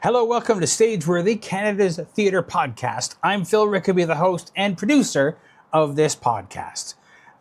Hello, welcome to Stageworthy, Canada's theatre podcast. I'm Phil Rickaby, the host and producer of this podcast.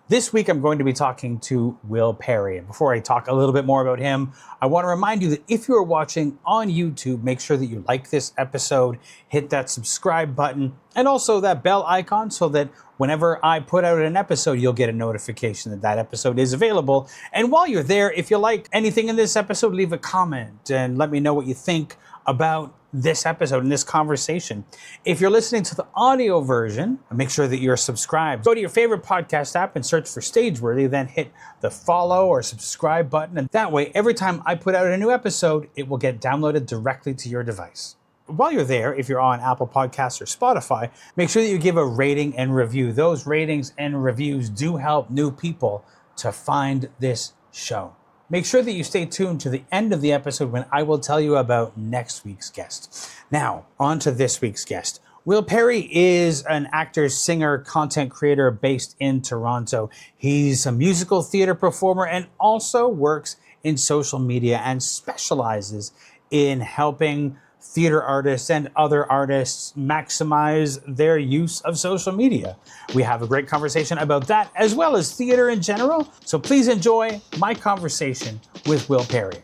This week, I'm going to be talking to Will Parry. And before I talk a little bit more about him, I want to remind you that if you are watching on YouTube, make sure that you like this episode, hit that subscribe button, and also that bell icon so that whenever I put out an episode, you'll get a notification that that episode is available. And while you're there, if you like anything in this episode, leave a comment and let me know what you think about this episode and this conversation. If you're listening to the audio version, make sure that you're subscribed. Go to your favorite podcast app and search for Stageworthy, then hit the follow or subscribe button. And that way, every time I put out a new episode, it will get downloaded directly to your device. While you're there, if you're on Apple Podcasts or Spotify, make sure that you give a rating and review. Those ratings and reviews do help new people to find this show. Make sure that you stay tuned to the end of the episode when I will tell you about next week's guest. Now, on to this week's guest. Will Parry is an actor, singer, content creator based in Toronto. He's a musical theater performer and also works in social media and specializes in helping theater artists and other artists maximize their use of social media. We have a great conversation about that as well as theater in general. So please enjoy my conversation with Will Parry.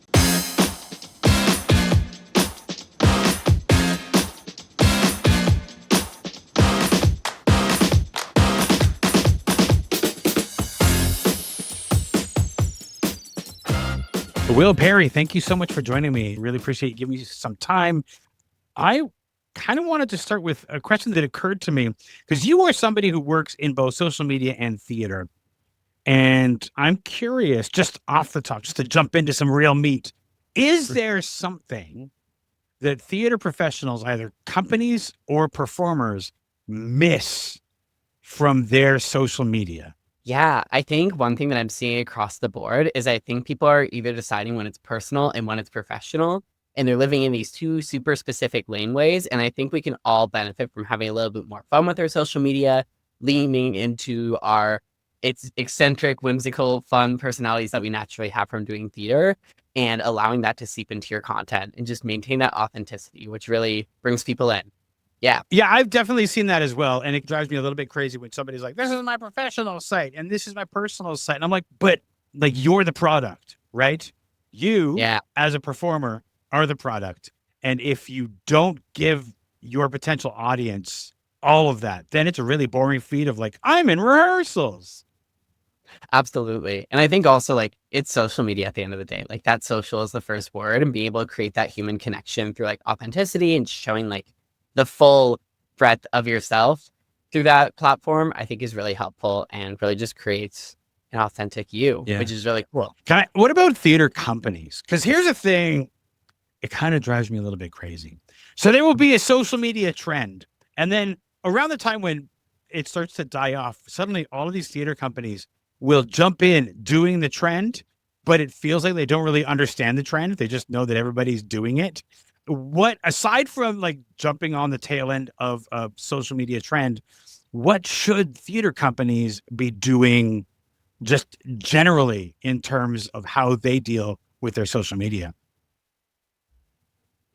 Will Parry, thank you so much for joining me. Really appreciate you giving me some time. I kind of wanted to start with a question that occurred to me because you are somebody who works in both social media and theater. And I'm curious, just off the top, just to jump into some real meat, is there something that theater professionals, either companies or performers, miss from their social media? Yeah, I think one thing that I'm seeing across the board is I think people are either deciding when it's personal and when it's professional, and they're living in these two super specific laneways. And I think we can all benefit from having a little bit more fun with our social media, leaning into our it's eccentric, whimsical, fun personalities that we naturally have from doing theater, and allowing that to seep into your content and just maintain that authenticity, which really brings people in. Yeah. Yeah, I've definitely seen that as well. And it drives me a little bit crazy when somebody's like, this is my professional site and this is my personal site. And I'm like, but like you're the product, right? You, Yeah. as a performer, are the product. And if you don't give your potential audience all of that, then it's a really boring feat of like, I'm in rehearsals. Absolutely. And I think also like it's social media at the end of the day. Like that social is the first word, and being able to create that human connection through like authenticity and showing like the full breadth of yourself through that platform, I think is really helpful and really just creates an authentic you, Yeah. which is really cool. What about theater companies? Because here's the thing, it kind of drives me a little bit crazy. So there will be a social media trend. And then around the time when it starts to die off, suddenly all of these theater companies will jump in doing the trend, but it feels like they don't really understand the trend. They just know that everybody's doing it. What, aside from like jumping on the tail end of a social media trend, what should theater companies be doing just generally in terms of how they deal with their social media?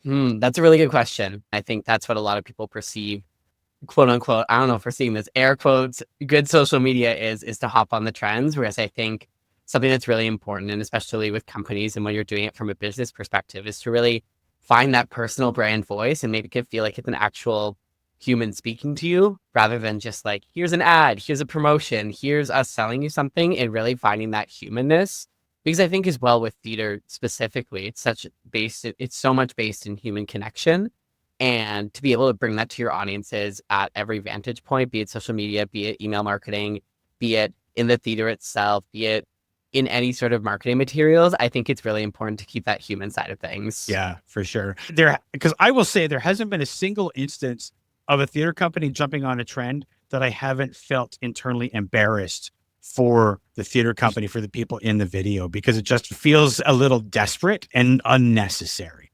That's a really good question. I think that's what a lot of people perceive, quote unquote, I don't know if we're seeing this, air quotes, good social media is to hop on the trends. Whereas I think something that's really important, and especially with companies and when you're doing it from a business perspective, is to really find that personal brand voice and make it feel like it's an actual human speaking to you rather than just like, here's an ad, here's a promotion, here's us selling you something, and really finding that humanness. Because I think as well with theater specifically, it's so much based in human connection. And to be able to bring that to your audiences at every vantage point, be it social media, be it email marketing, be it in the theater itself, be it in any sort of marketing materials, I think it's really important to keep that human side of things. Yeah, for sure. Because I will say there hasn't been a single instance of a theater company jumping on a trend that I haven't felt internally embarrassed for the theater company, for the people in the video, because it just feels a little desperate and unnecessary.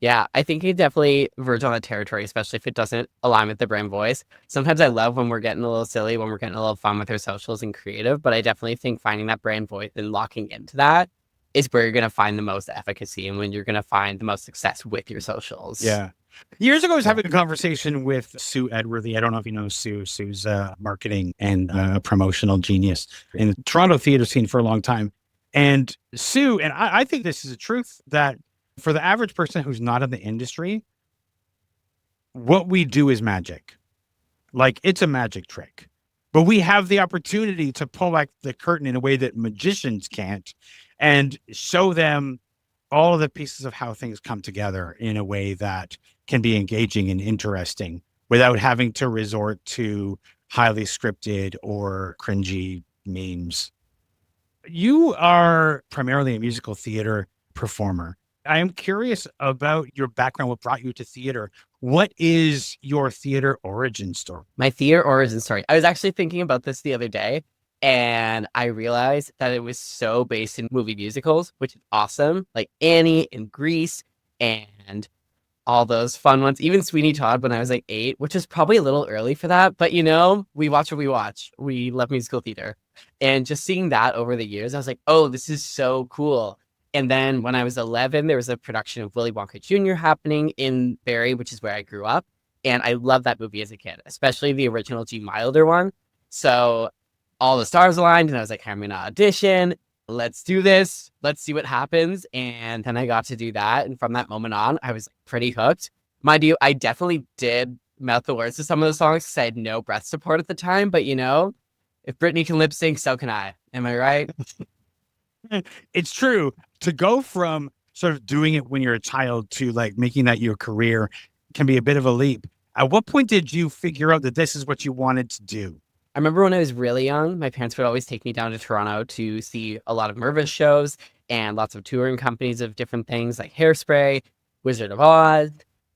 Yeah, I think it definitely verge on that territory, especially if it doesn't align with the brand voice. Sometimes I love when we're getting a little silly, when we're getting a little fun with our socials and creative, but I definitely think finding that brand voice and locking into that is where you're going to find the most efficacy and when you're going to find the most success with your socials. Yeah. Years ago, I was having a conversation with Sue Edworthy. I don't know if you know Sue. Sue's marketing and promotional genius in the Toronto theater scene for a long time. And Sue, and I think this is a truth, that for the average person who's not in the industry, what we do is magic. Like, it's a magic trick. But we have the opportunity to pull back the curtain in a way that magicians can't and show them all of the pieces of how things come together in a way that can be engaging and interesting without having to resort to highly scripted or cringy memes. You are primarily a musical theater performer. I am curious about your background, what brought you to theater. What is your theater origin story? My theater origin story. I was actually thinking about this the other day, and I realized that it was so based in movie musicals, which is awesome. Like Annie and Grease and all those fun ones. Even Sweeney Todd when I was like 8, which is probably a little early for that. But we watch what we watch. We love musical theater. And just seeing that over the years, I was like, oh, this is so cool. And then when I was 11, there was a production of Willy Wonka Jr. happening in Barrie, which is where I grew up. And I loved that movie as a kid, especially the original G. Milder one. So all the stars aligned, and I was like, I'm going to audition. Let's do this. Let's see what happens. And then I got to do that. And from that moment on, I was pretty hooked. Mind you, I definitely did mouth the words to some of the songs because I had no breath support at the time. But if Britney can lip sync, so can I. Am I right? It's true. To go from sort of doing it when you're a child to like making that your career can be a bit of a leap. At what point did you figure out that this is what you wanted to do? I remember when I was really young, my parents would always take me down to Toronto to see a lot of Mervis shows and lots of touring companies of different things like Hairspray, Wizard of Oz.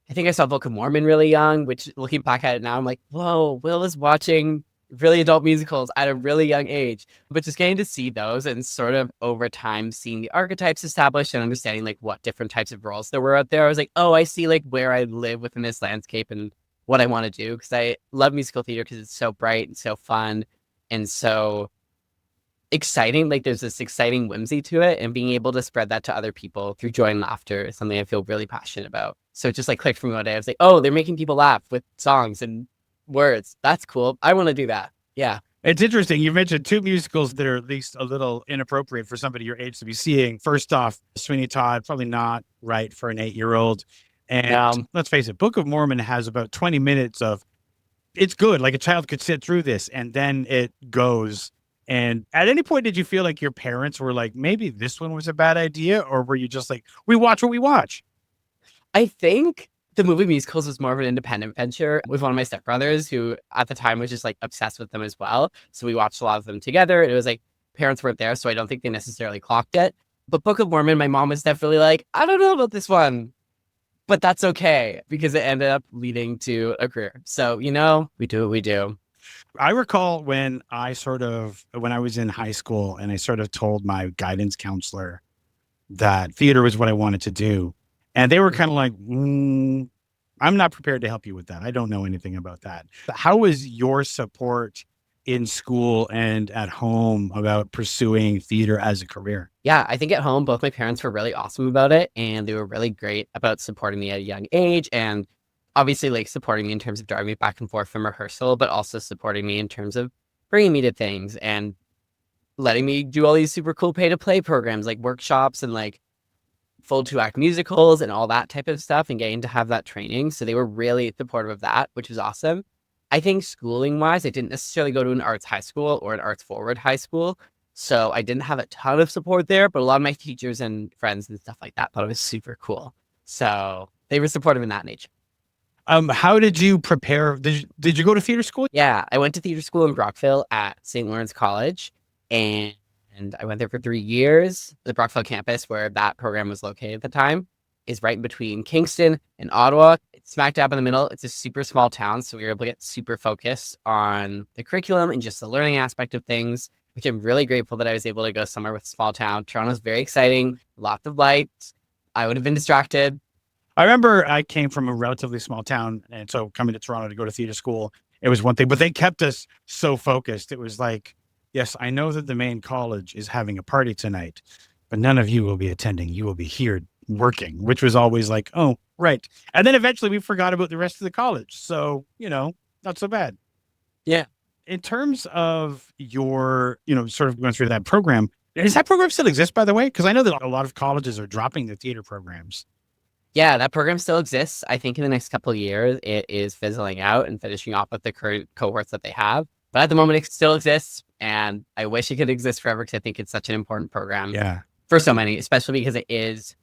I think I saw Book of Mormon really young, which looking back at it now, I'm like, whoa, Will is watching really adult musicals at a really young age. But just getting to see those and sort of over time seeing the archetypes established and understanding like what different types of roles there were out there, I was like, oh, I see like where I live within this landscape and what I want to do, because I love musical theater because it's so bright and so fun and so exciting. Like there's this exciting whimsy to it, and being able to spread that to other people through joy and laughter is something I feel really passionate about. So it just like clicked for me one day. I was like, oh, they're making people laugh with songs and words. That's cool. I want to do that. Yeah. It's interesting. You mentioned 2 musicals that are at least a little inappropriate for somebody your age to be seeing. First off, Sweeney Todd, probably not right for an 8-year-old. And let's face it, Book of Mormon has about 20 minutes of, it's good. Like a child could sit through this, and then it goes. And at any point, did you feel like your parents were like, maybe this one was a bad idea? Or were you just like, we watch what we watch? I think the movie musicals was more of an independent venture with one of my stepbrothers who at the time was just like obsessed with them as well. So we watched a lot of them together. It was like parents weren't there, so I don't think they necessarily clocked it. But Book of Mormon, my mom was definitely like, I don't know about this one. But that's okay because it ended up leading to a career. So, we do what we do. I recall when I was in high school and I sort of told my guidance counselor that theater was what I wanted to do. And they were kind of like, I'm not prepared to help you with that. I don't know anything about that. But how was your support in school and at home about pursuing theater as a career? Yeah, I think at home, both my parents were really awesome about it, and they were really great about supporting me at a young age, and obviously like supporting me in terms of driving me back and forth from rehearsal, but also supporting me in terms of bringing me to things and letting me do all these super cool pay-to-play programs like workshops and like full 2-act musicals and all that type of stuff, and getting to have that training. So they were really supportive of that, which was awesome. I think schooling wise, I didn't necessarily go to an arts high school or an arts forward high school. So I didn't have a ton of support there, but a lot of my teachers and friends and stuff like that thought it was super cool. So they were supportive in that nature. How did you prepare? Did you go to theater school? Yeah, I went to theater school in Brockville at St. Lawrence College, and I went there for 3 years. The Brockville campus, where that program was located at the time, is right in between Kingston and Ottawa. It's smack dab in the middle. It's a super small town, so we were able to get super focused on the curriculum and just the learning aspect of things, which I'm really grateful that I was able to go somewhere with a small town. Toronto's very exciting, lots of lights. I would have been distracted. I remember I came from a relatively small town, and so coming to Toronto to go to theater school, it was one thing, but they kept us so focused. It was like, yes, I know that the main college is having a party tonight, but none of you will be attending. You will be here working, which was always like, oh, right. And then eventually we forgot about the rest of the college. So, not so bad. Yeah. In terms of your, sort of going through that program, does that program still exist, by the way? Because I know that a lot of colleges are dropping the theater programs. Yeah, that program still exists. I think in the next couple of years, it is fizzling out and finishing off with the current cohorts that they have. But at the moment, it still exists. And I wish it could exist forever because I think it's such an important program for so many, especially because it is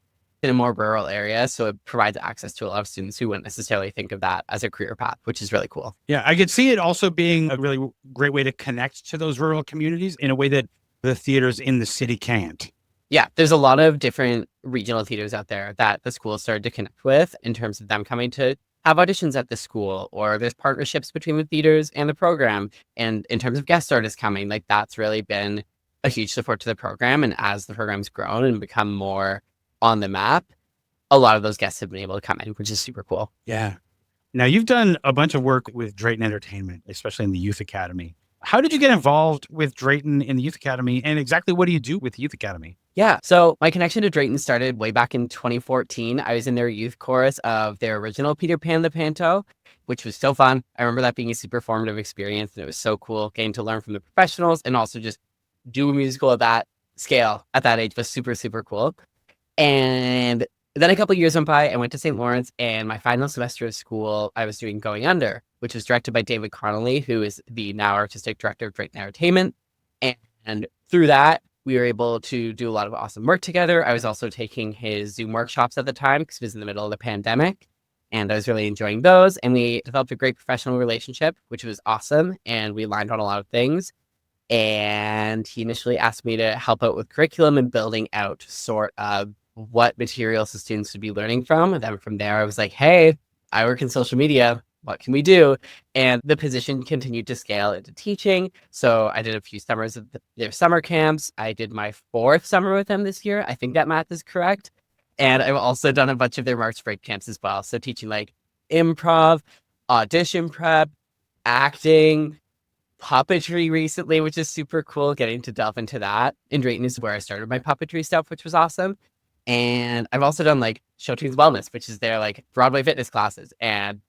in a more rural area. So it provides access to a lot of students who wouldn't necessarily think of that as a career path, which is really cool. Yeah, I could see it also being a really great way to connect to those rural communities in a way that the theaters in the city can't. Yeah, there's a lot of different regional theaters out there that the school started to connect with in terms of them coming to have auditions at the school, or there's partnerships between the theaters and the program. And in terms of guest artists coming, like that's really been a huge support to the program. And as the program's grown and become more on the map, a lot of those guests have been able to come in, which is super cool. Yeah. Now, you've done a bunch of work with Drayton Entertainment, especially in the Youth Academy. How did you get involved with Drayton in the Youth Academy, and exactly what do you do with the Youth Academy? Yeah, so my connection to Drayton started way back in 2014. I was in their youth chorus of their original Peter Pan the Panto, which was so fun. I remember that being a super formative experience, and it was so cool getting to learn from the professionals and also just do a musical at that scale at that age was super, super cool. And then a couple of years went by, I went to St. Lawrence, and my final semester of school, I was doing Going Under, which was directed by David Connolly, who is the now artistic director of Drayton Entertainment. And through that, we were able to do a lot of awesome work together. I was also taking his Zoom workshops at the time because it was in the middle of the pandemic, and I was really enjoying those. And we developed a great professional relationship, which was awesome. And we aligned on a lot of things. And he initially asked me to help out with curriculum and building out sort of what materials the students would be learning from. And then from there, I was like, hey, I work in social media. What can we do? And the position continued to scale into teaching. So I did a few summers of their summer camps. I did my 4th summer with them this year. I think that math is correct. And I've also done a bunch of their March break camps as well. So teaching like improv, audition prep, acting, puppetry recently, which is super cool, getting to delve into that. And Drayton is where I started my puppetry stuff, which was awesome. And I've also done like Show Tunes Wellness, which is their like Broadway fitness classes. And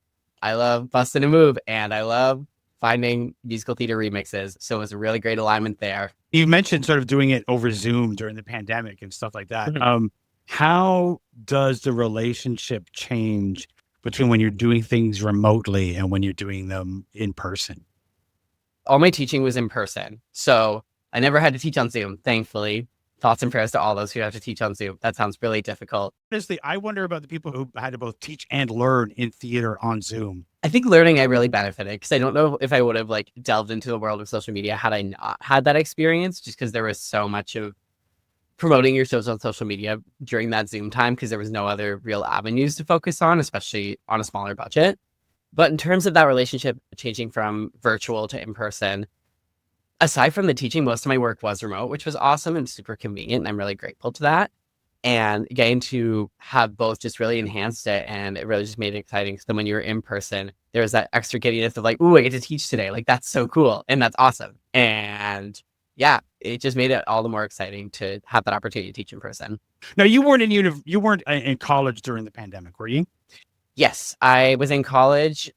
I love busting a move, and I love finding musical theater remixes. So it was a really great alignment there. You mentioned sort of doing it over Zoom during the pandemic and stuff like that. Mm-hmm. How does the relationship change between when you're doing things remotely and when you're doing them in person? All my teaching was in person. So I never had to teach on Zoom, thankfully. Thoughts and prayers to all those who have to teach on Zoom. That sounds really difficult. Honestly, I wonder about the people who had to both teach and learn in theater on Zoom. I think learning, I really benefited because I don't know if I would have like delved into the world of social media had I not had that experience, just because there was so much of promoting your shows on social media during that Zoom time because there was no other real avenues to focus on, especially on a smaller budget. But in terms of that relationship changing from virtual to in-person, aside from the teaching, most of my work was remote, which was awesome and super convenient. And I'm really grateful to that. And getting to have both just really enhanced it. And it really just made it exciting. So when you were in person, there was that extra giddiness of like, ooh, I get to teach today. Like, that's so cool. And that's awesome. And yeah, it just made it all the more exciting to have that opportunity to teach in person. Now, you weren't in college during the pandemic, were you? Yes, I was in college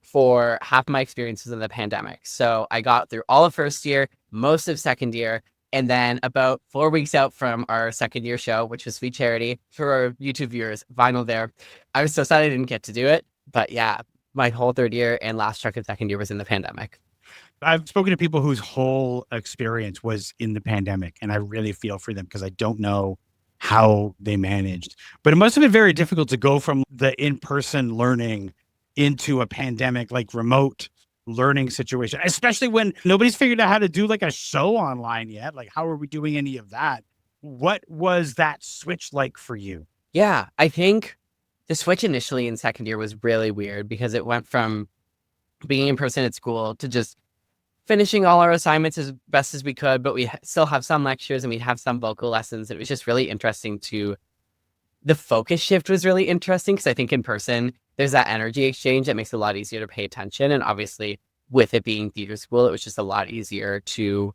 for half my experiences in the pandemic. So I got through all of first year, most of second year, and then about 4 weeks out from our second year show, which was Sweet Charity, for our YouTube viewers, vinyl there. I was so sad I didn't get to do it. But yeah, my whole third year and last chunk of second year was in the pandemic. I've spoken to people whose whole experience was in the pandemic, and I really feel for them because I don't know how they managed. But it must have been very difficult to go from the in-person learning into a pandemic, like remote learning situation, especially when nobody's figured out how to do like a show online yet. Like, how are we doing any of that? What was that switch like for you? Yeah, I think the switch initially in second year was really weird because it went from being in person at school to just finishing all our assignments as best as we could, but we still have some lectures and we have some vocal lessons. It was just really interesting the focus shift was really interesting because I think in person, there's that energy exchange that makes it a lot easier to pay attention. And obviously with it being theater school, it was just a lot easier to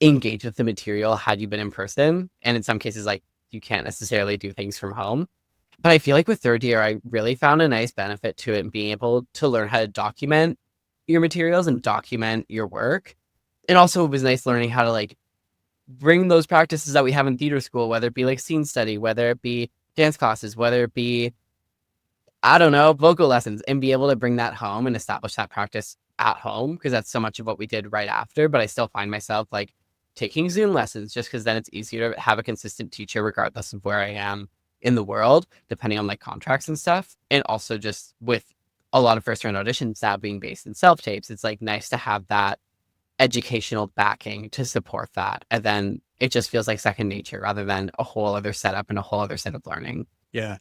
engage with the material had you been in person. And in some cases, like you can't necessarily do things from home. But I feel like with third year, I really found a nice benefit to it, being able to learn how to document your materials and document your work. And also it was nice learning how to like bring those practices that we have in theater school, whether it be like scene study, whether it be dance classes, whether it be, I don't know, vocal lessons, and be able to bring that home and establish that practice at home, because that's so much of what we did right after. But I still find myself like taking Zoom lessons just because then it's easier to have a consistent teacher regardless of where I am in the world, depending on like contracts and stuff. And also just with a lot of first round auditions now being based in self tapes, it's like nice to have that educational backing to support that. And then it just feels like second nature rather than a whole other setup and a whole other set of learning. Yeah.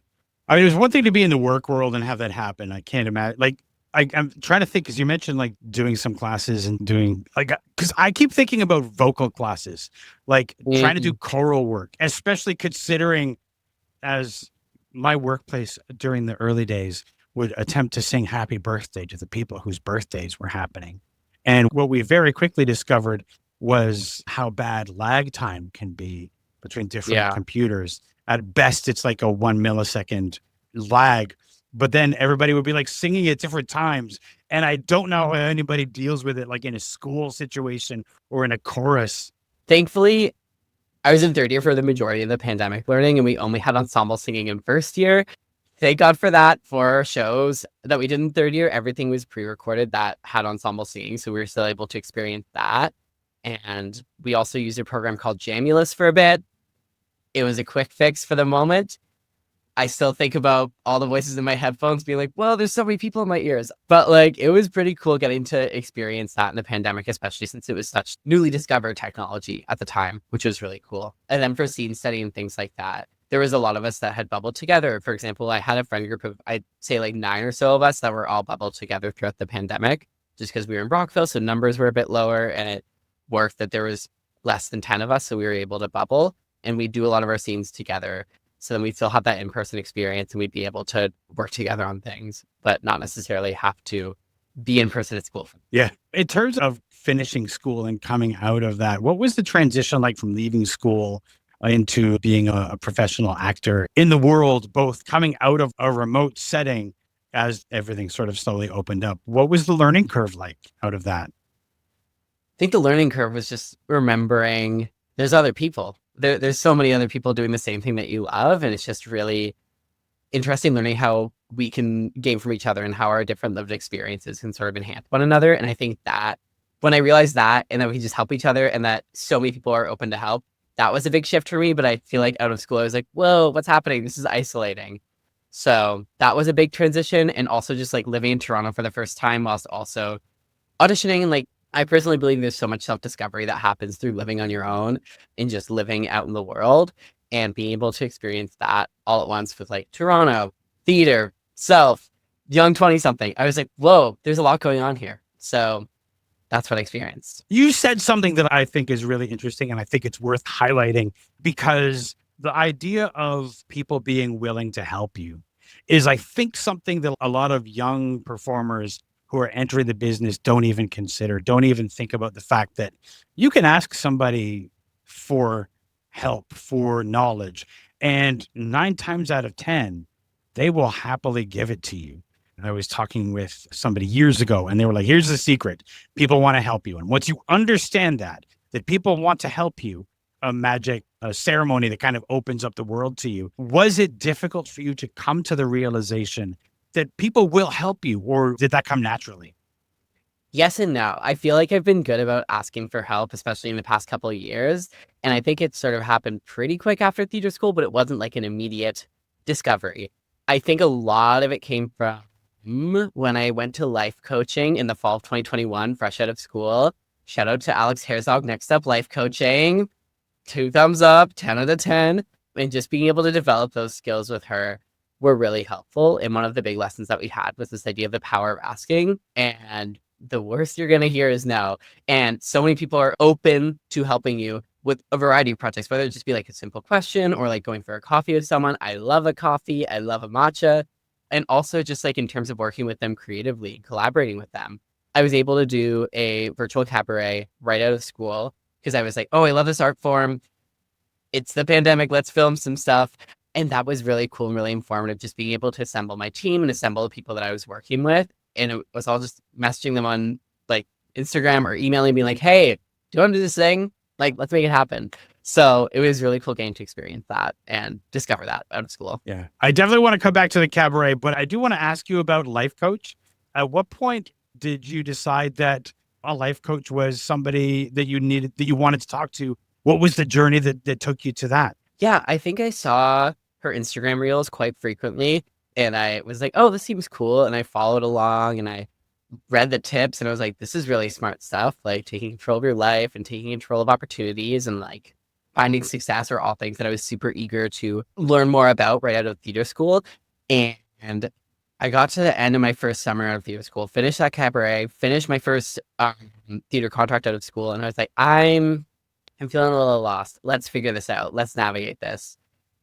I mean, there's one thing to be in the work world and have that happen. I can't imagine. Like, I'm trying to think, because you mentioned like doing some classes and doing like, because I keep thinking about vocal classes, like trying to do choral work, especially considering as my workplace during the early days would attempt to sing happy birthday to the people whose birthdays were happening. And what we very quickly discovered was how bad lag time can be between different computers. At best, it's like a 1 millisecond lag, but then everybody would be like singing at different times. And I don't know how anybody deals with it, like in a school situation or in a chorus. Thankfully, I was in third year for the majority of the pandemic learning, and we only had ensemble singing in first year. Thank God for that. For our shows that we did in third year, everything was pre-recorded that had ensemble singing, so we were still able to experience that. And we also used a program called Jamulus for a bit. It was a quick fix for the moment. I still think about all the voices in my headphones being like, well, there's so many people in my ears. But like, it was pretty cool getting to experience that in the pandemic, especially since it was such newly discovered technology at the time, which was really cool. And then for scene study and things like that, there was a lot of us that had bubbled together. For example, I had a friend group of, I'd say like 9 or so of us that were all bubbled together throughout the pandemic, just because we were in Brockville. So numbers were a bit lower, and it worked that there was less than 10 of us. So we were able to bubble, and we do a lot of our scenes together. So then we still have that in-person experience, and we'd be able to work together on things, but not necessarily have to be in person at school. Yeah. In terms of finishing school and coming out of that, what was the transition like from leaving school into being a professional actor in the world, both coming out of a remote setting as everything sort of slowly opened up? What was the learning curve like out of that? I think the learning curve was just remembering there's other people. There's so many other people doing the same thing that you love. And it's just really interesting learning how we can gain from each other and how our different lived experiences can sort of enhance one another. And I think that when I realized that, and that we can just help each other, and that so many people are open to help, that was a big shift for me. But I feel like out of school, I was like, whoa, what's happening? This is isolating. So that was a big transition. And also just like living in Toronto for the first time whilst also auditioning. And like, I personally believe there's so much self-discovery that happens through living on your own and just living out in the world, and being able to experience that all at once with like Toronto, theater, self, young 20-something. I was like, whoa, there's a lot going on here. So that's what I experienced. You said something that I think is really interesting, and I think it's worth highlighting, because the idea of people being willing to help you is, I think, something that a lot of young performers who are entering the business don't even consider, don't even think about the fact that you can ask somebody for help, for knowledge, and 9 times out of 10, they will happily give it to you. I was talking with somebody years ago, and they were like, here's the secret. People want to help you. And once you understand that people want to help you, a ceremony that kind of opens up the world to you. Was it difficult for you to come to the realization that people will help you, or did that come naturally? Yes and no. I feel like I've been good about asking for help, especially in the past couple of years. And I think it sort of happened pretty quick after theater school, but it wasn't like an immediate discovery. I think a lot of it came from when I went to life coaching in the fall of 2021, fresh out of school. Shout out to Alex Herzog, Next Up Life Coaching. 2 thumbs up, 10 out of 10. And just being able to develop those skills with her were really helpful. And one of the big lessons that we had was this idea of the power of asking. And the worst you're going to hear is no. And so many people are open to helping you with a variety of projects, whether it just be like a simple question or like going for a coffee with someone. I love a coffee. I love a matcha. And also just like in terms of working with them creatively, collaborating with them. I was able to do a virtual cabaret right out of school, because I was like, oh, I love this art form. It's the pandemic. Let's film some stuff. And that was really cool and really informative, just being able to assemble my team and assemble the people that I was working with. And it was all just messaging them on like Instagram or emailing, being like, hey, do you want to do this thing? Like, let's make it happen. So it was really cool getting to experience that and discover that out of school. Yeah. I definitely want to come back to the cabaret, but I do want to ask you about life coach. At what point did you decide that a life coach was somebody that you needed, that you wanted to talk to? What was the journey that took you to that? Yeah, I think I saw her Instagram reels quite frequently, and I was like, oh, this seems cool. And I followed along and I read the tips, and I was like, this is really smart stuff. Like taking control of your life and taking control of opportunities and like finding success are all things that I was super eager to learn more about right out of theater school. And I got to the end of my first summer out of theater school, finished that cabaret, finished my first theater contract out of school, and I was like, I'm feeling a little lost. Let's figure this out. Let's navigate this.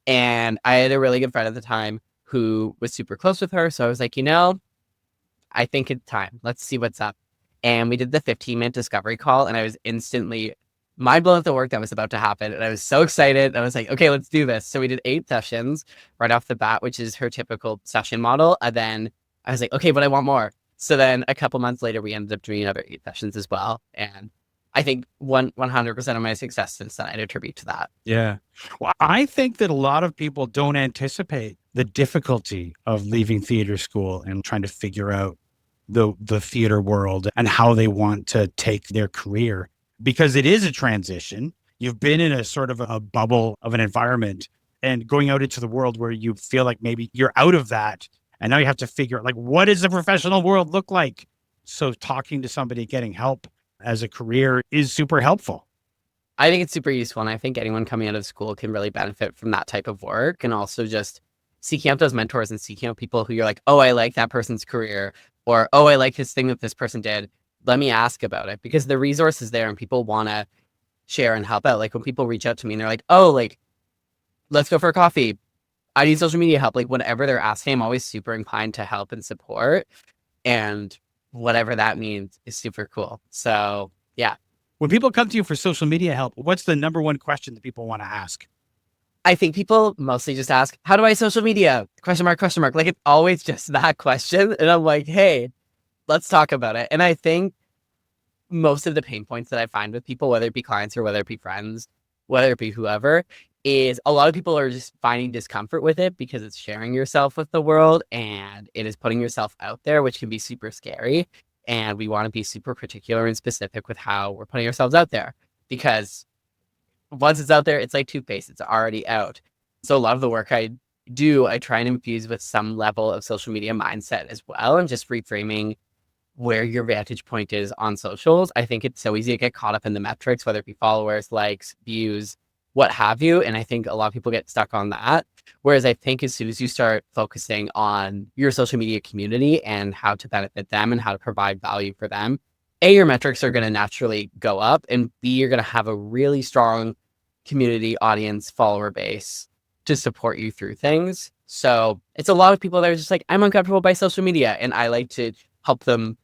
And I had a really good friend at the time who was super close with her. So I was like, I think it's time. Let's see what's up. And we did the 15-minute discovery call, and I was instantly mind blown at the work that was about to happen. And I was so excited. I was like, okay, let's do this. So we did 8 sessions right off the bat, which is her typical session model. And then I was like, okay, but I want more. So then a couple months later, we ended up doing another 8 sessions as well. And I think 100% of my success since then I'd attribute to that. Yeah. Well, I think that a lot of people don't anticipate the difficulty of leaving theater school and trying to figure out the theater world and how they want to take their career, because it is a transition. You've been in a sort of a bubble of an environment and going out into the world where you feel like maybe you're out of that. And now you have to figure out, like, what does the professional world look like? So talking to somebody, getting help as a career is super helpful. I think it's super useful. And I think anyone coming out of school can really benefit from that type of work. And also just seeking out those mentors and seeking out people who you're like, oh, I like that person's career, or, oh, I like this thing that this person did. Let me ask about it, because the resource is there and people want to share and help out. Like when people reach out to me and they're like, oh, like, let's go for a coffee. I need social media help. Like whatever they're asking, I'm always super inclined to help and support. And whatever that means is super cool. So yeah. When people come to you for social media help, what's the number one question that people want to ask? I think people mostly just ask, how do I social media? Question mark, question mark. Like it's always just that question. And I'm like, hey, let's talk about it. And I think most of the pain points that I find with people, whether it be clients or whether it be friends, whether it be whoever, is a lot of people are just finding discomfort with it because it's sharing yourself with the world and it is putting yourself out there, which can be super scary. And we want to be super particular and specific with how we're putting ourselves out there, because once it's out there, it's like toothpaste. It's already out. So a lot of the work I do, I try and infuse with some level of social media mindset as well, and just reframing where your vantage point is on socials. I think it's so easy to get caught up in the metrics, whether it be followers, likes, views, what have you. And I think a lot of people get stuck on that. Whereas I think as soon as you start focusing on your social media community and how to benefit them and how to provide value for them, A, your metrics are going to naturally go up, and B, you're going to have a really strong community, audience, follower base to support you through things. So it's a lot of people that are just like, I'm uncomfortable by social media, and I like to help them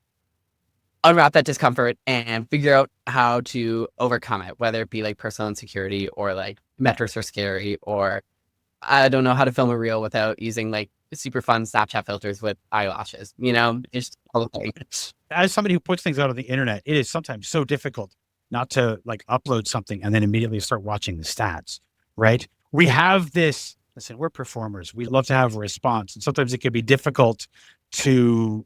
unwrap that discomfort and figure out how to overcome it, whether it be like personal insecurity or like metrics are scary, or I don't know how to film a reel without using like super fun Snapchat filters with eyelashes, just all the things. As somebody who puts things out on the internet, it is sometimes so difficult not to like upload something and then immediately start watching the stats, right? We have this, listen, we're performers. We love to have a response. And sometimes it can be difficult to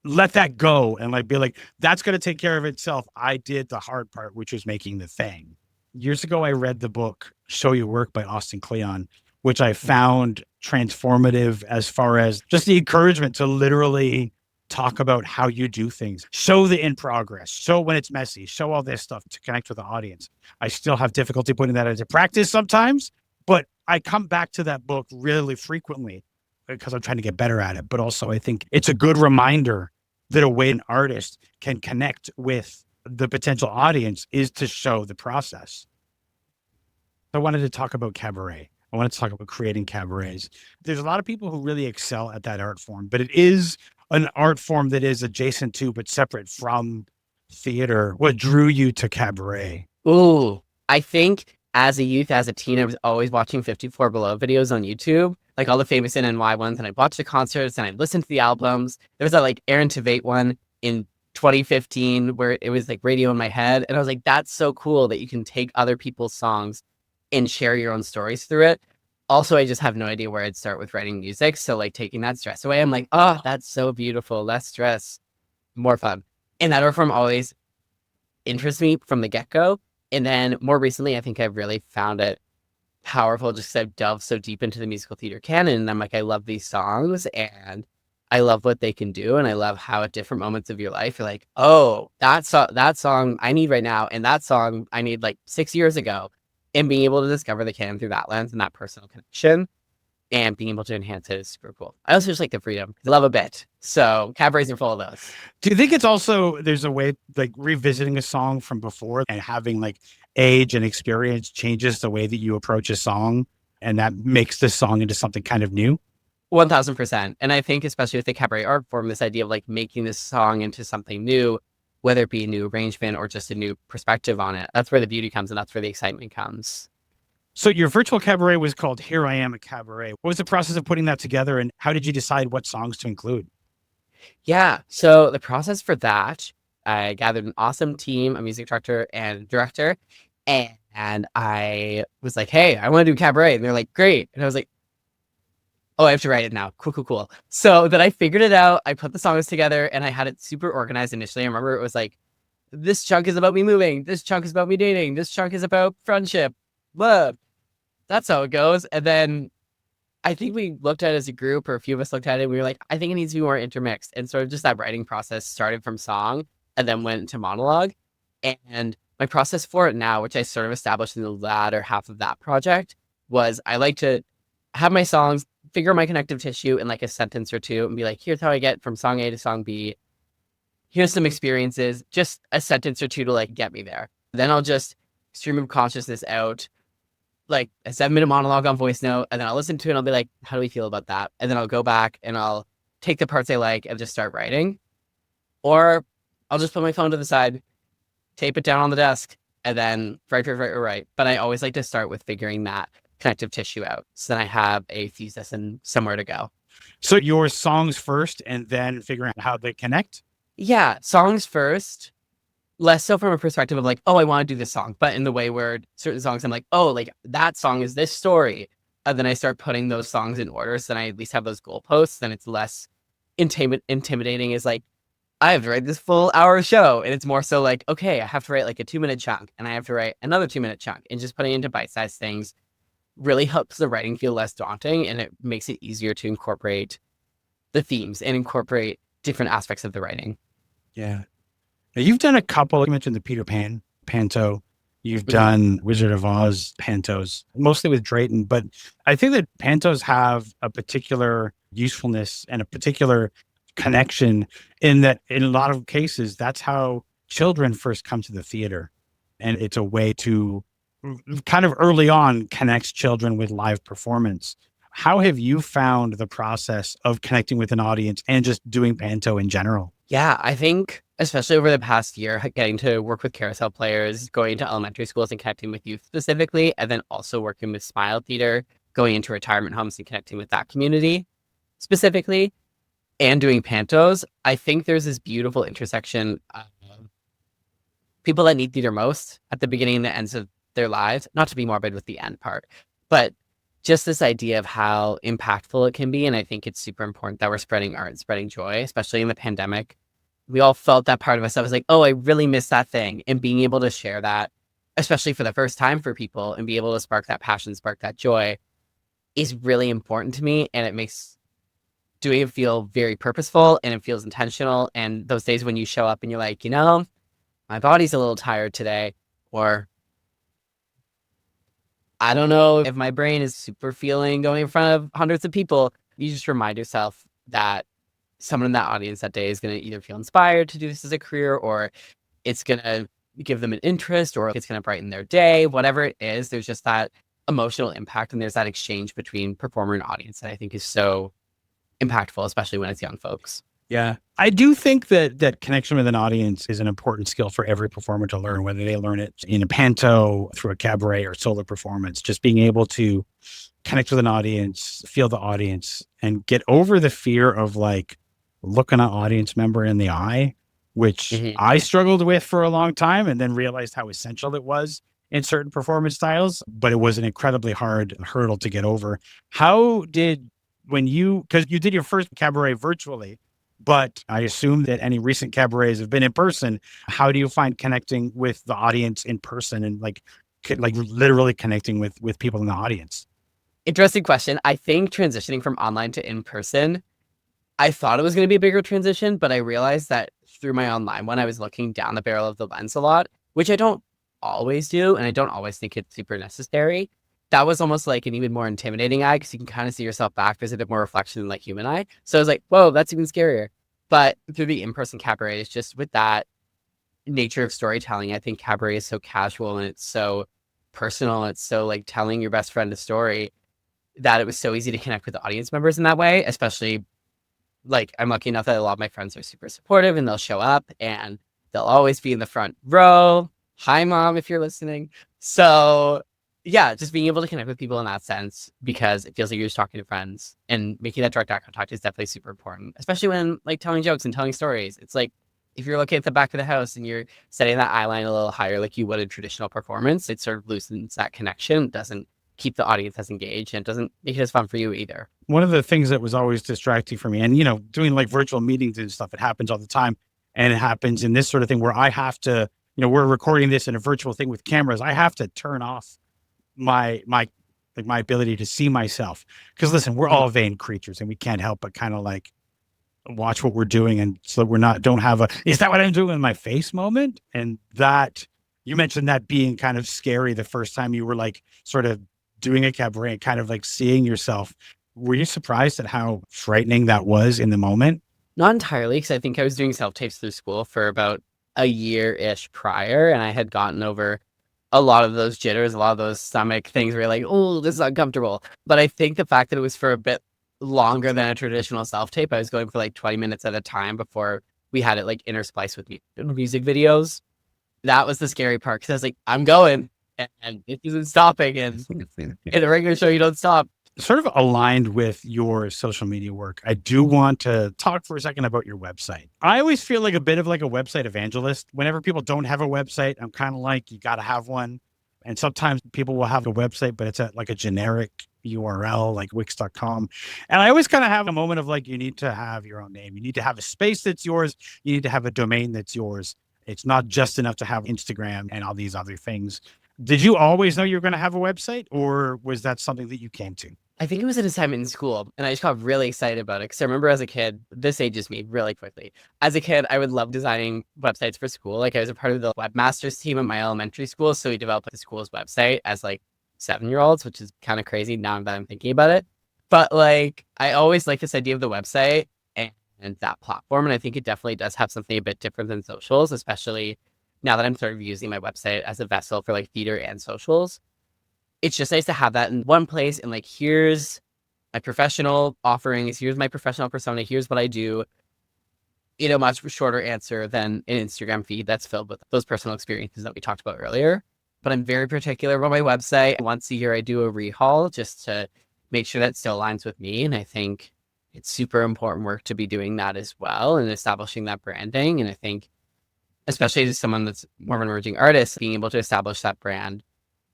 let that go and like be like, that's going to take care of itself. I did the hard part, which was making the thing. Years ago, I read the book Show Your Work by Austin Kleon, which I found transformative as far as just the encouragement to literally talk about how you do things, show the in progress, show when it's messy, show all this stuff to connect with the audience. I still have difficulty putting that into practice sometimes, but I come back to that book really frequently because I'm trying to get better at it. But also I think it's a good reminder that a way an artist can connect with the potential audience is to show the process. I wanted to talk about cabaret. I wanted to talk about creating cabarets. There's a lot of people who really excel at that art form, but it is an art form that is adjacent to, but separate from theater. What drew you to cabaret? Ooh, I think as a youth, as a teen, I was always watching 54 Below videos on YouTube, like all the famous NNY ones, and I'd watch the concerts and I'd listen to the albums. There was that like Aaron Tveit one in 2015 where it was like radio in my head. And I was like, that's so cool that you can take other people's songs and share your own stories through it. Also, I just have no idea where I'd start with writing music. So like taking that stress away, I'm like, oh, that's so beautiful. Less stress, more fun. And that art form always interests me from the get-go. And then more recently, I think I've really found it powerful just because I've delved so deep into the musical theater canon. And I'm like, I love these songs and I love what they can do. And I love how at different moments of your life, you're like, oh, that song I need right now. And that song I need like 6 years ago. And being able to discover the canon through that lens and that personal connection and being able to enhance it is super cool. I also just like the freedom. I love a bit. So cabarets are full of those. Do you think it's also, there's a way like revisiting a song from before and having like age and experience changes the way that you approach a song and that makes the song into something kind of new? 1000%. And I think especially with the cabaret art form, this idea of like making this song into something new, whether it be a new arrangement or just a new perspective on it, that's where the beauty comes and that's where the excitement comes. So your virtual cabaret was called Here I Am a Cabaret. What was the process of putting that together and how did you decide what songs to include? Yeah. So the process for that, I gathered an awesome team, a music director and director. And I was like, hey, I want to do cabaret. And they're like, great. And I was like, oh, I have to write it now. Cool. So then I figured it out. I put the songs together and I had it super organized initially. I remember it was like, this chunk is about me moving. This chunk is about me dating. This chunk is about friendship. Blah. That's how it goes. And then I think we looked at it as a group, or a few of us looked at it, and we were like, I think it needs to be more intermixed. And sort of just that writing process started from song and then went into monologue. And my process for it now, which I sort of established in the latter half of that project, was I like to have my songs, figure my connective tissue in like a sentence or two and be like, here's how I get from song A to song B. Here's some experiences, just a sentence or two to like get me there. Then I'll just stream of consciousness out like a 7-minute monologue on voice note, and then I'll listen to it and I'll be like, how do we feel about that? And then I'll go back and I'll take the parts I like and just start writing. Or I'll just put my phone to the side, tape it down on the desk, and then write. But I always like to start with figuring that connective tissue out. So then I have a thesis and somewhere to go. So your songs first and then figuring out how they connect? Yeah, songs first. Less so from a perspective of like, oh, I want to do this song, but in the way where certain songs I'm like, oh, like that song is this story. And then I start putting those songs in order. So then I at least have those goalposts. Then it's less intimidating is like, I have to write this full hour show. And it's more so like, okay, I have to write like a 2-minute chunk and I have to write another 2-minute chunk, and just putting it into bite-sized things really helps the writing feel less daunting. And it makes it easier to incorporate the themes and incorporate different aspects of the writing. Yeah. Now, you've done a couple, you mentioned the Peter Pan panto. You've done Wizard of Oz pantos, mostly with Drayton. But I think that pantos have a particular usefulness and a particular connection in that in a lot of cases, that's how children first come to the theater. And it's a way to kind of early on connects children with live performance. How have you found the process of connecting with an audience and just doing panto in general? Yeah, I think especially over the past year, getting to work with carousel players, going to elementary schools and connecting with youth specifically, and then also working with Smile Theater, going into retirement homes and connecting with that community specifically, and doing pantos, I think there's this beautiful intersection of people that need theater most at the beginning and the ends of their lives, not to be morbid with the end part, but just this idea of how impactful it can be. And I think it's super important that we're spreading art and spreading joy, especially in the pandemic. We all felt that part of us that was like, oh, I really miss that thing. And being able to share that, especially for the first time for people, and be able to spark that passion, spark that joy is really important to me. And it makes doing it feel very purposeful and it feels intentional. And those days when you show up and you're like, my body's a little tired today, or I don't know if my brain is super feeling going in front of hundreds of people, you just remind yourself that someone in that audience that day is going to either feel inspired to do this as a career, or it's going to give them an interest, or it's going to brighten their day, whatever it is. There's just that emotional impact, and there's that exchange between performer and audience that I think is so impactful, especially when it's young folks. Yeah. I do think that connection with an audience is an important skill for every performer to learn, whether they learn it in a panto, through a cabaret or solo performance. Just being able to connect with an audience, feel the audience, and get over the fear of like looking an audience member in the eye, which Mhm. I struggled with for a long time and then realized how essential it was in certain performance styles. But it was an incredibly hard hurdle to get over. How did, because you did your first cabaret virtually, but I assume that any recent cabarets have been in person. How do you find connecting with the audience in person and like literally connecting with people in the audience? Interesting question. I think transitioning from online to in person, I thought it was going to be a bigger transition, but I realized that through my online one, I was looking down the barrel of the lens a lot, which I don't always do. And I don't always think it's super necessary. That was almost like an even more intimidating eye because you can kind of see yourself back. There's a bit more reflection than like human eye. So I was like, whoa, that's even scarier. But through the in-person cabaret, it's just with that nature of storytelling. I think cabaret is so casual and it's so personal. It's so like telling your best friend a story that it was so easy to connect with the audience members in that way, especially like I'm lucky enough that a lot of my friends are super supportive and they'll show up and they'll always be in the front row. Hi, mom, if you're listening. So, yeah, just being able to connect with people in that sense because it feels like you're just talking to friends and making that direct eye contact is definitely super important, especially when like telling jokes and telling stories. It's like if you're looking at the back of the house and you're setting that eye line a little higher, like you would in traditional performance, it sort of loosens that connection, doesn't keep the audience as engaged, and doesn't make it as fun for you either. One of the things that was always distracting for me, and doing like virtual meetings and stuff, it happens all the time. And it happens in this sort of thing where I have to, we're recording this in a virtual thing with cameras. I have to turn off my like my ability to see myself. Because listen, we're all vain creatures and we can't help but kind of like watch what we're doing. And so we're not, don't have is that what I'm doing in my face moment? And that you mentioned that being kind of scary the first time you were like sort of doing a cabaret and kind of like seeing yourself. Were you surprised at how frightening that was in the moment? Not entirely, because I think I was doing self-tapes through school for about a year-ish prior, and I had gotten over a lot of those jitters, a lot of those stomach things where you're like, oh, this is uncomfortable. But I think the fact that it was for a bit longer than a traditional self-tape, I was going for like 20 minutes at a time before we had it like interspliced with music videos. That was the scary part, because I was like, I'm going, and it isn't stopping, and in a regular show, you don't stop. Sort of aligned with your social media work, I do want to talk for a second about your website. I always feel like a bit of like a website evangelist. Whenever people don't have a website, I'm kind of like, you got to have one. And sometimes people will have a website, but it's at like a generic URL like wix.com. And I always kind of have a moment of like, you need to have your own name. You need to have a space that's yours. You need to have a domain that's yours. It's not just enough to have Instagram and all these other things. Did you always know you were going to have a website, or was that something that you came to? I think it was an assignment in school, and I just got really excited about it because I remember as a kid, this ages me really quickly. As a kid, I would love designing websites for school. Like I was a part of the webmasters team at my elementary school, so we developed the school's website as like 7-year-olds, which is kind of crazy now that I'm thinking about it. But like, I always like this idea of the website and that platform, and I think it definitely does have something a bit different than socials, especially now that I'm sort of using my website as a vessel for like theater and socials. It's just nice to have that in one place and like, here's my professional offerings, here's my professional persona, here's what I do in a much shorter answer than an Instagram feed that's filled with those personal experiences that we talked about earlier. But I'm very particular about my website. Once a year, I do a rehaul just to make sure that still aligns with me. And I think it's super important work to be doing that as well and establishing that branding. And I think, especially as someone that's more of an emerging artist, being able to establish that brand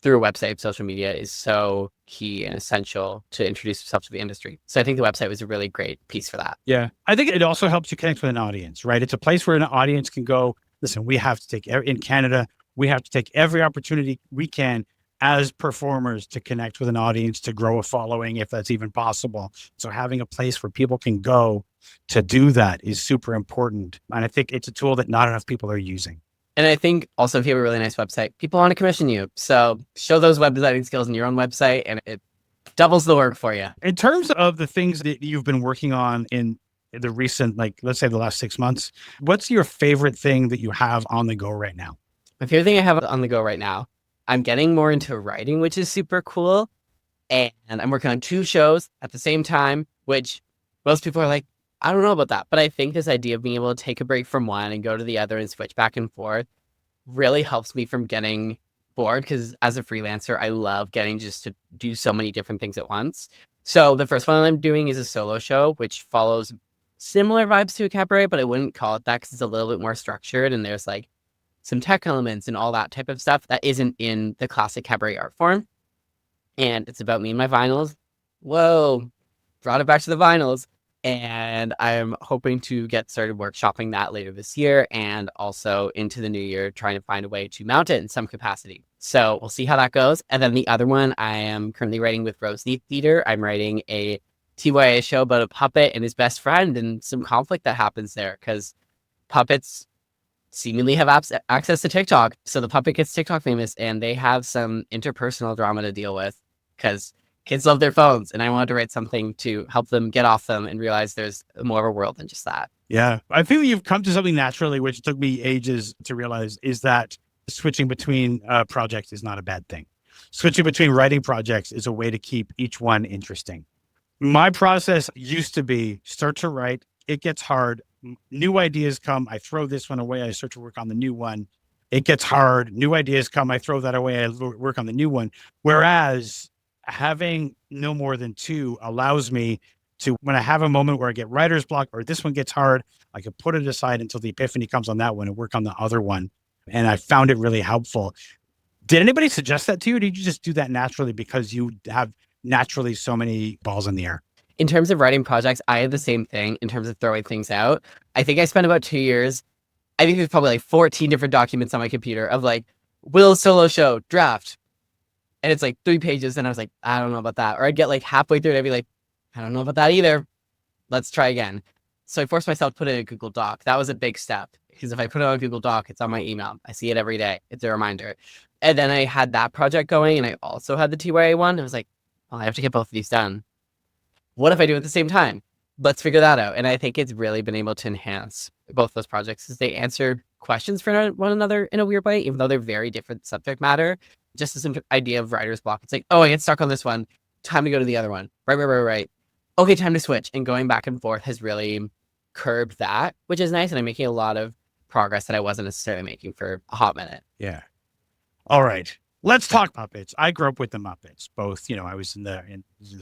through a website, social media is so key and essential to introduce yourself to the industry. So I think the website was a really great piece for that. Yeah. I think it also helps you connect with an audience, right? It's a place where an audience can go, listen, we have to take, in Canada, we have to take every opportunity we can as performers to connect with an audience, to grow a following, if that's even possible. So having a place where people can go to do that is super important. And I think it's a tool that not enough people are using. And I think also if you have a really nice website, people want to commission you. So show those web designing skills in your own website and it doubles the work for you. In terms of the things that you've been working on in the recent, like, let's say the last 6 months, what's your favorite thing that you have on the go right now? My favorite thing I have on the go right now, I'm getting more into writing, which is super cool. And I'm working on 2 shows at the same time, which most people are like, I don't know about that, but I think this idea of being able to take a break from one and go to the other and switch back and forth really helps me from getting bored, because as a freelancer, I love getting just to do so many different things at once. So the first one I'm doing is a solo show, which follows similar vibes to a cabaret, but I wouldn't call it that because it's a little bit more structured and there's like some tech elements and all that type of stuff that isn't in the classic cabaret art form. And it's about me and my vinyls. Whoa, brought it back to the vinyls. And I'm hoping to get started workshopping that later this year, and also into the new year, trying to find a way to mount it in some capacity. So we'll see how that goes. And then the other one I am currently writing with Roseneath Theater. I'm writing a TYA show about a puppet and his best friend and some conflict that happens there, because puppets seemingly have access to TikTok. So the puppet gets TikTok famous, and they have some interpersonal drama to deal with because kids love their phones, and I wanted to write something to help them get off them and realize there's more of a world than just that. Yeah. I feel you've come to something naturally, which took me ages to realize, is that switching between projects is not a bad thing. Switching between writing projects is a way to keep each one interesting. My process used to be start to write, it gets hard, new ideas come, I throw this one away, I start to work on the new one. It gets hard, new ideas come, I throw that away, I work on the new one. Whereas having no more than two allows me to, when I have a moment where I get writer's block or this one gets hard, I can put it aside until the epiphany comes on that one and work on the other one. And I found it really helpful. Did anybody suggest that to you? Or did you just do that naturally because you have naturally so many balls in the air? In terms of writing projects, I have the same thing in terms of throwing things out. I think I spent about 2 years. I think there's probably like 14 different documents on my computer of like, Will's solo show, draft. And it's like 3 pages. And I was like, I don't know about that. Or I'd get like halfway through it. I'd be like, I don't know about that either. Let's try again. So I forced myself to put it in a Google Doc. That was a big step, because if I put it on a Google Doc, it's on my email. I see it every day. It's a reminder. And then I had that project going, and I also had the TYA one. I was like, well, I have to get both of these done. What if I do it at the same time? Let's figure that out. And I think it's really been able to enhance both those projects, as they answer questions for one another in a weird way, even though they're very different subject matter. Just this idea of writer's block. It's like, oh, I get stuck on this one. Time to go to the other one. Right. Okay, time to switch. And going back and forth has really curbed that, which is nice. And I'm making a lot of progress that I wasn't necessarily making for a hot minute. Yeah. All right. Let's talk Muppets. I grew up with the Muppets, both, I was in the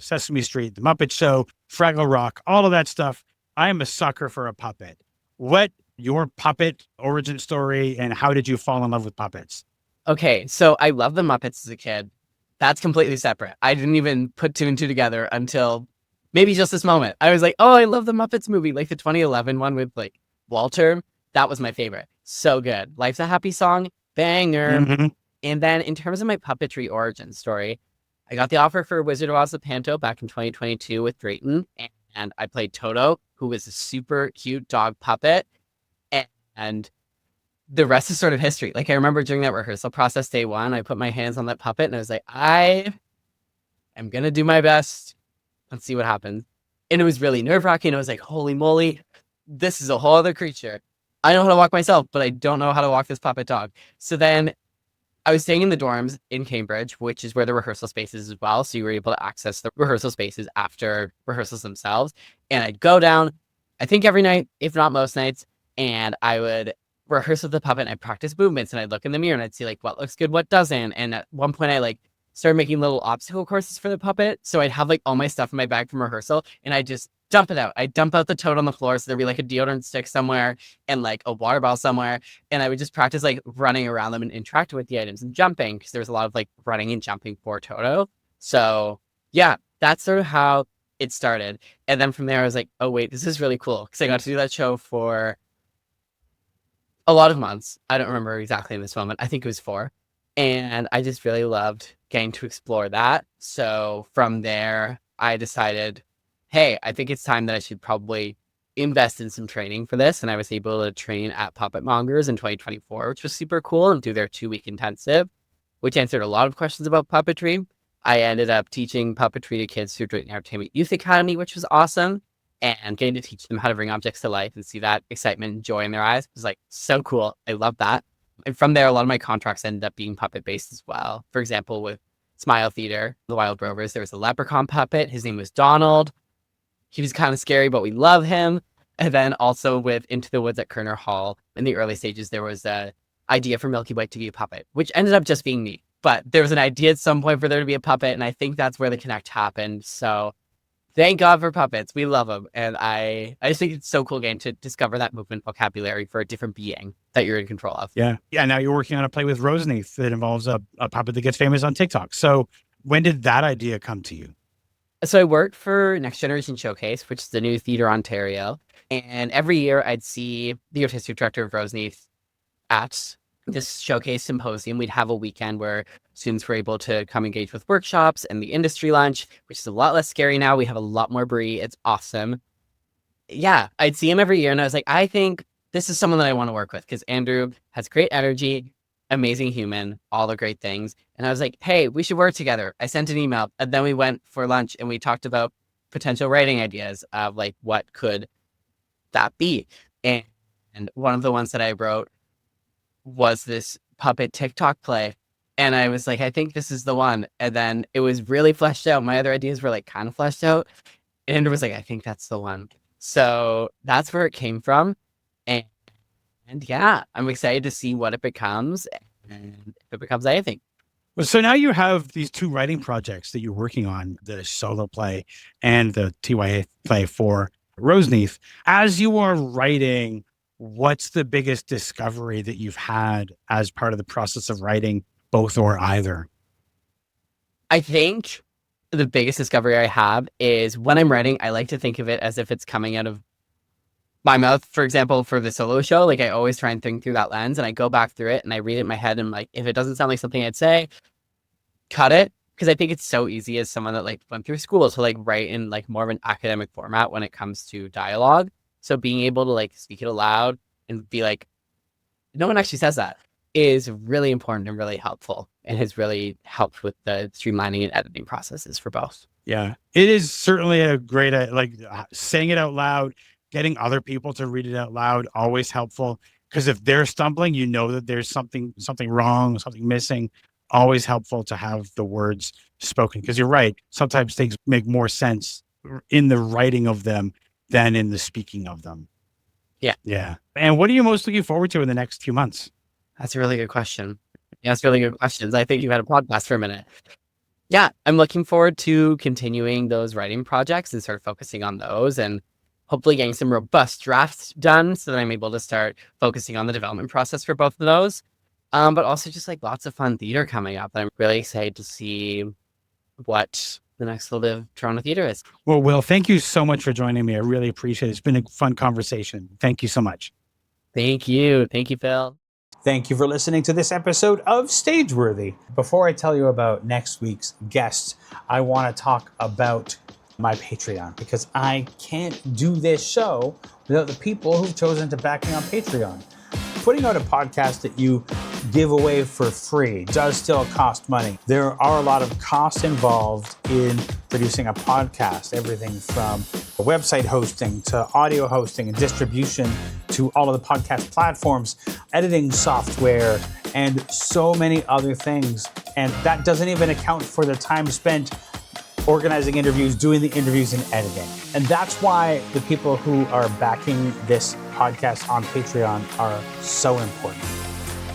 Sesame Street, the Muppet Show, Fraggle Rock, all of that stuff. I am a sucker for a puppet. What your puppet origin story, and how did you fall in love with puppets? Okay, so I loved the Muppets as a kid. That's completely separate. I didn't even put 2 and 2 together until maybe just this moment. I was like, oh, I love the Muppets movie, like the 2011 one with like Walter. That was my favorite. So good. Life's a Happy Song, banger. Mm-hmm. And then in terms of my puppetry origin story, I got the offer for Wizard of Oz the Panto back in 2022 with Drayton, and I played Toto, who was a super cute dog puppet. And the rest is sort of history. Like, I remember during that rehearsal process, day one, I put my hands on that puppet and I was like, I am going to do my best. Let's see what happens. And it was really nerve-wracking. I was like, holy moly, this is a whole other creature. I know how to walk myself, but I don't know how to walk this puppet dog. So then I was staying in the dorms in Cambridge, which is where the rehearsal space is as well. So you were able to access the rehearsal spaces after rehearsals themselves. And I'd go down, I think every night, if not most nights, and I would rehearse with the puppet, and I'd practice movements, and I'd look in the mirror and I'd see like what looks good, what doesn't. And at one point I like started making little obstacle courses for the puppet. So I'd have like all my stuff in my bag from rehearsal, and I'd just dump it out. I'd dump out the toad on the floor. So there'd be like a deodorant stick somewhere and like a water bottle somewhere. And I would just practice like running around them and interacting with the items and jumping, because there was a lot of like running and jumping for Toto. So yeah, that's sort of how it started. And then from there I was like, oh wait, this is really cool, because I got to do that show for a lot of months. I don't remember exactly in this moment. I think it was 4. And I just really loved getting to explore that. So from there, I decided, hey, I think it's time that I should probably invest in some training for this. And I was able to train at Puppet Mongers in 2024, which was super cool, and do their 2-week intensive, which answered a lot of questions about puppetry. I ended up teaching puppetry to kids through Drayton Entertainment Youth Academy, which was awesome. And getting to teach them how to bring objects to life and see that excitement and joy in their eyes was like so cool. I love that. And from there, a lot of my contracts ended up being puppet based as well. For example, with Smile Theater, the Wild Rovers, there was a leprechaun puppet. His name was Donald. He was kind of scary, but we love him. And then also with Into the Woods at Kerner Hall, in the early stages, there was a idea for Milky White to be a puppet, which ended up just being me. But there was an idea at some point for there to be a puppet, and I think that's where the connect happened. So thank God for puppets. We love them. And I just think it's so cool game to discover that movement vocabulary for a different being that you're in control of. Yeah. Now you're working on a play with Roseneath that involves a puppet that gets famous on TikTok. So when did that idea come to you? So I worked for Next Generation Showcase, which is the new Theatre Ontario. And every year I'd see the artistic director of Roseneath at this showcase symposium. We'd have a weekend where students were able to come engage with workshops and the industry lunch, which is a lot less scary now. We have a lot more brie. It's awesome. Yeah, I'd see him every year and I was like, I think this is someone that I want to work with because Andrew has great energy, amazing human, all the great things. And I was like, hey, we should work together. I sent an email and then we went for lunch and we talked about potential writing ideas of like, what could that be? And one of the ones that I wrote was this puppet TikTok play. And I was like, I think this is the one. And then it was really fleshed out. My other ideas were like kind of fleshed out. And Andrew was like, I think that's the one. So that's where it came from. And yeah, I'm excited to see what it becomes and if it becomes anything. Well, so now you have these two writing projects that you're working on, the solo play and the TYA play for Roseneath. As you are writing, what's the biggest discovery that you've had as part of the process of writing both or either? I think the biggest discovery I have is when I'm writing, I like to think of it as if it's coming out of my mouth. For example, for the solo show, like I always try and think through that lens and I go back through it and I read it in my head and like, if it doesn't sound like something I'd say, cut it. Because I think it's so easy as someone that like went through school to like write in like more of an academic format when it comes to dialogue. So being able to like speak it aloud and be like, no one actually says that is really important and really helpful and has really helped with the streamlining and editing processes for both. Yeah, it is certainly a great, saying it out loud, getting other people to read it out loud, always helpful. Because if they're stumbling, you know that there's something wrong, something missing. Always helpful to have the words spoken. Because you're right, sometimes things make more sense in the writing of them than in the speaking of them. Yeah. Yeah. And what are you most looking forward to in the next few months? That's a really good question. Yeah, that's really good questions. I think you had a podcast for a minute. Yeah, I'm looking forward to continuing those writing projects and sort of focusing on those and hopefully getting some robust drafts done so that I'm able to start focusing on the development process for both of those. But also just like lots of fun theater coming up. I'm really excited to see what the next little bit of Toronto theater is. Well, Will, thank you so much for joining me. I really appreciate it. It's been a fun conversation. Thank you so much. Thank you. Thank you, Phil. Thank you for listening to this episode of Stageworthy. Before I tell you about next week's guest, I want to talk about my Patreon because I can't do this show without the people who've chosen to back me on Patreon. Putting out a podcast that you give away for free does still cost money. There are a lot of costs involved in producing a podcast, everything from website hosting to audio hosting and distribution to all of the podcast platforms, editing software, and so many other things. And that doesn't even account for the time spent organizing interviews, doing the interviews and editing. And that's why the people who are backing this podcast on Patreon are so important.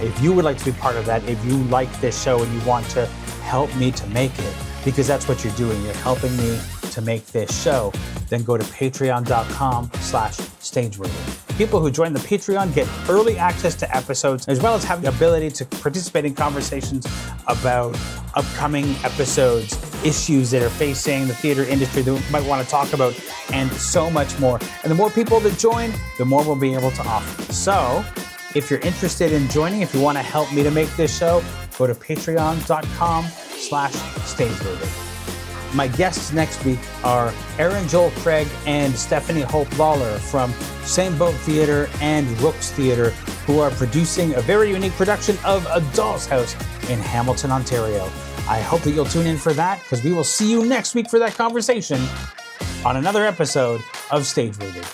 If you would like to be part of that, if you like this show and you want to help me to make it, because that's what you're doing, you're helping me to make this show, then go to patreon.com/stageworthy. People who join the Patreon get early access to episodes, as well as have the ability to participate in conversations about upcoming episodes, issues that are facing the theater industry that we might want to talk about, and so much more. And the more people that join, the more we'll be able to offer. So if you're interested in joining, if you want to help me to make this show, go to patreon.com/stageworthy. My guests next week are Aaron Joel Craig and Stephanie Hope Lawler from Same Boat Theatre and Rooks Theatre, who are producing a very unique production of A Doll's House in Hamilton, Ontario. I hope that you'll tune in for that, because we will see you next week for that conversation on another episode of Stageworthy.